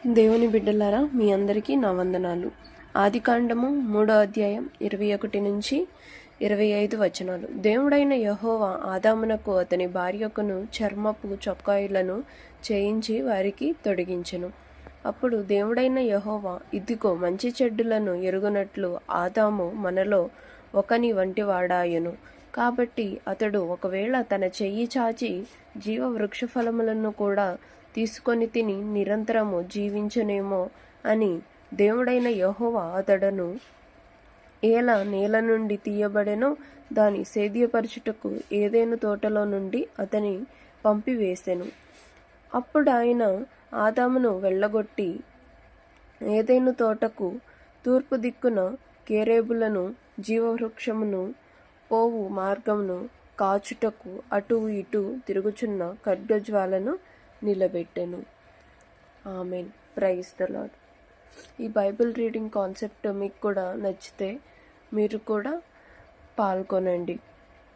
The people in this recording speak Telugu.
దేవుని బిడ్డలారా, మీ అందరికీ నా వందనాలు. ఆదికాండము 3వ అధ్యాయం 21 నుంచి 25 వచనాలు. దేవుడైన యెహోవా ఆదామునకు అతని భార్యకును చర్మపు చొక్కాయిలను చేయించి వారికి తొడిగించెను. అప్పుడు దేవుడైన యెహోవా, ఇదిగో, మంచి చెడ్డలను ఎరుగునట్లు ఆదాము మనలో ఒకని వంటి వాడాయెను. కాబట్టి అతడు ఒకవేళ తన చెయ్యి చాచి జీవ వృక్షఫలములను కూడా తీసుకొని తిని నిరంతరము జీవించనేమో అని దేవుడైన యెహోవా అతడును ఎలా నేల నుండి తీయబడెనో దాని సేద్యపరచుటకు ఏదెను తోటలో నుండి అతని పంపివేసెను. అప్పుడు ఆయన ఆదామును వెళ్ళగొట్టి ఏదెను తోటకు తూర్పు దిక్కున కేరేబులను జీవవృక్షమును పోవు మార్గమును కాచుటకు అటు ఇటు తిరుగుచున్న ఖడ్గజ్వాలను నిలబెట్టెను. ఆమెన్. Praise the Lord. ఈ బైబిల్ రీడింగ్ కాన్సెప్ట్ మీకు కూడా నచ్చితే మీరు కూడా పాల్గొనండి.